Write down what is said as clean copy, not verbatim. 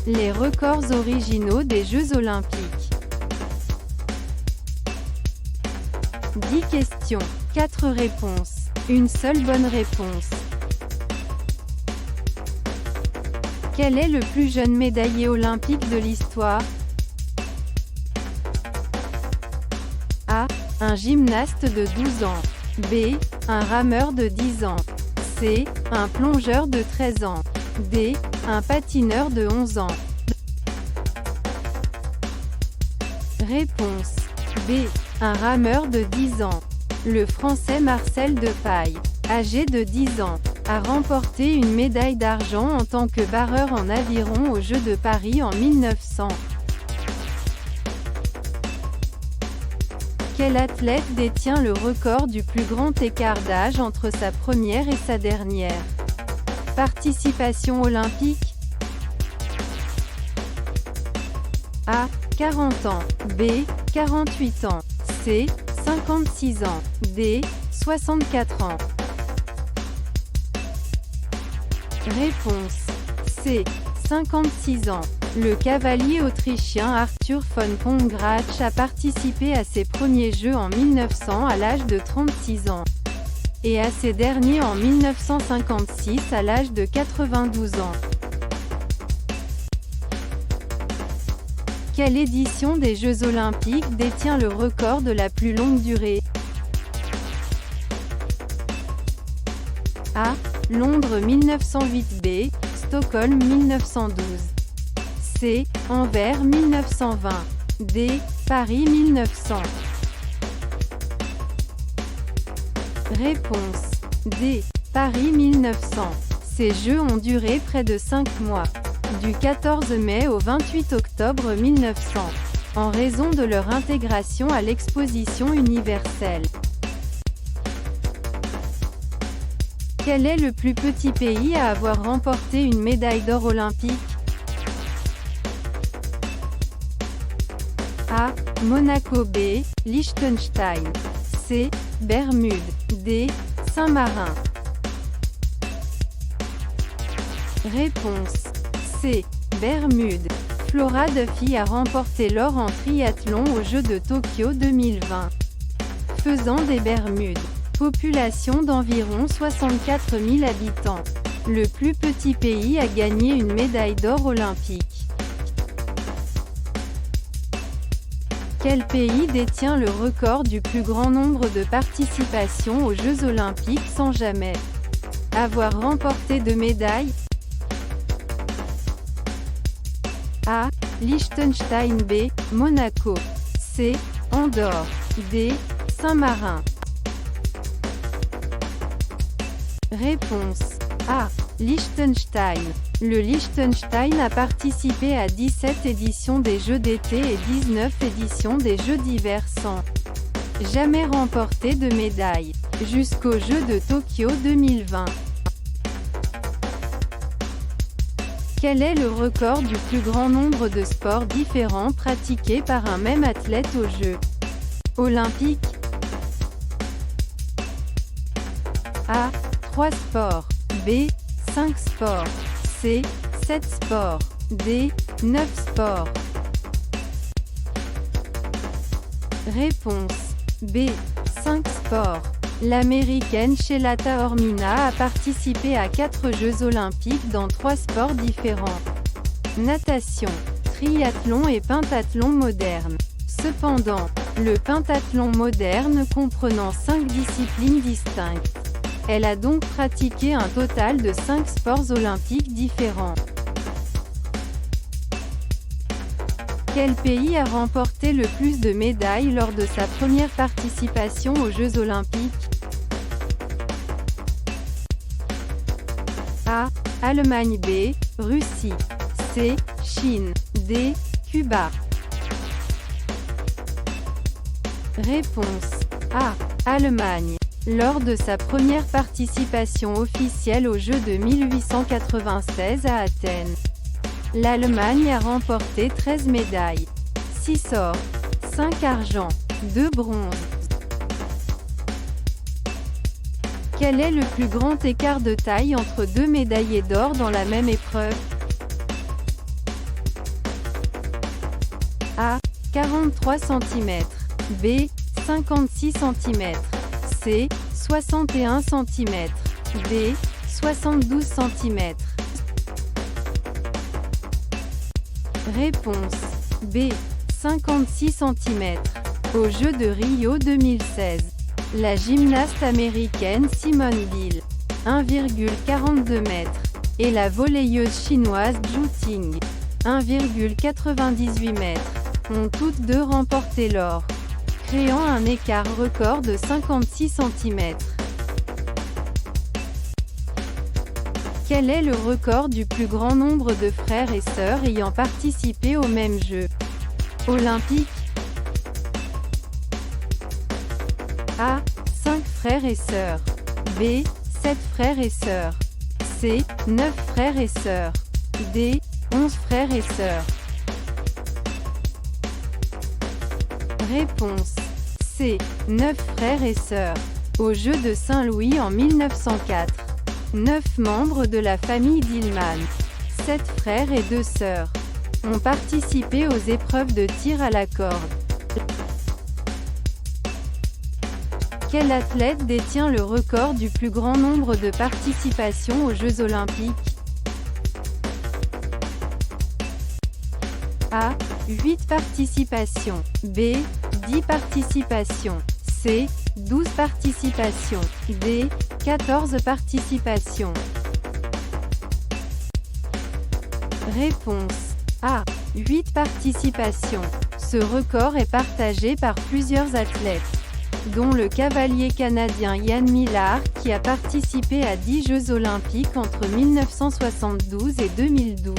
Les records originaux des Jeux Olympiques. 10 questions, 4 réponses, une seule bonne réponse. Quel est le plus jeune médaillé olympique de l'histoire? A. Un gymnaste de 12 ans. B. Un rameur de 10 ans. C. Un plongeur de 13 ans. D. Un patineur de 11 ans. Réponse B. Un rameur de 10 ans. Le Français Marcel Depaille, âgé de 10 ans, a remporté une médaille d'argent en tant que barreur en aviron aux Jeux de Paris en 1900. Quel athlète détient le record du plus grand écart d'âge entre sa première et sa dernière participation olympique? A. 40 ans. B. 48 ans. C. 56 ans. D. 64 ans. Réponse C. 56 ans. Le cavalier autrichien Arthur von Pongratch a participé à ses premiers Jeux en 1900 à l'âge de 36 ans. Et à ses derniers en 1956 à l'âge de 92 ans. Quelle édition des Jeux Olympiques détient le record de la plus longue durée? A. Londres 1908. B. Stockholm 1912. C. Anvers 1920. D. Paris 1900. Réponse D. Paris 1900. Ces Jeux ont duré près de 5 mois. Du 14 mai au 28 octobre 1900, en raison de leur intégration à l'exposition universelle. Quel est le plus petit pays à avoir remporté une médaille d'or olympique? A. Monaco. B. Liechtenstein. C. Bermudes. D. Saint-Marin. Réponse C. Bermudes. Flora Duffy a remporté l'or en triathlon aux Jeux de Tokyo 2020. Faisant des Bermudes. Population d'environ 64 000 habitants. Le plus petit pays à gagner une médaille d'or olympique. Quel pays détient le record du plus grand nombre de participations aux Jeux Olympiques sans jamais avoir remporté de médailles? A. Liechtenstein. B. Monaco. C. Andorre. D. Saint-Marin. Réponse A. Liechtenstein. Le Liechtenstein a participé à 17 éditions des Jeux d'été et 19 éditions des Jeux d'hiver sans jamais remporter de médaille, jusqu'aux Jeux de Tokyo 2020. Quel est le record du plus grand nombre de sports différents pratiqués par un même athlète aux Jeux Olympiques? A. 3 sports. B. 5 sports. C. 7 sports. D. 9 sports. Réponse B. 5 sports. L'américaine Shelata Ormina a participé à 4 Jeux Olympiques dans 3 sports différents. Natation, triathlon et pentathlon moderne. Cependant, le pentathlon moderne comprenant 5 disciplines distinctes. Elle a donc pratiqué un total de 5 sports olympiques différents. Quel pays a remporté le plus de médailles lors de sa première participation aux Jeux Olympiques? A. Allemagne. B. Russie. C. Chine. D. Cuba. Réponse A. Allemagne. Lors de sa première participation officielle aux Jeux de 1896 à Athènes, l'Allemagne a remporté 13 médailles, 6 or, 5 argent, 2 bronze. Quel est le plus grand écart de taille entre deux médaillés d'or dans la même épreuve? 43 cm, B. 56 cm, C. 61 cm, D. 72 cm. Réponse B. 56 cm. Aux Jeux de Rio 2016, la gymnaste américaine Simone Biles, 1,42 m, et la volleyeuse chinoise Zhu Ting, 1,98 m, ont toutes deux remporté l'or, créant un écart record de 56 cm. Quel est le record du plus grand nombre de frères et sœurs ayant participé aux mêmes Jeux olympiques? A. 5 frères et sœurs. B. 7 frères et sœurs. C. 9 frères et sœurs. D. 11 frères et sœurs. Réponse C. 9 frères et sœurs. Aux Jeux de Saint-Louis en 1904. 9 membres de la famille Dillman, 7 frères et 2 sœurs, ont participé aux épreuves de tir à la corde. Quel athlète détient le record du plus grand nombre de participations aux Jeux olympiques? A. 8 participations. B. 10 participations. C. 12 participations. D. 14 participations. Réponse A. 8 participations. Ce record est partagé par plusieurs athlètes, dont le cavalier canadien Ian Millar, qui a participé à 10 Jeux olympiques entre 1972 et 2012.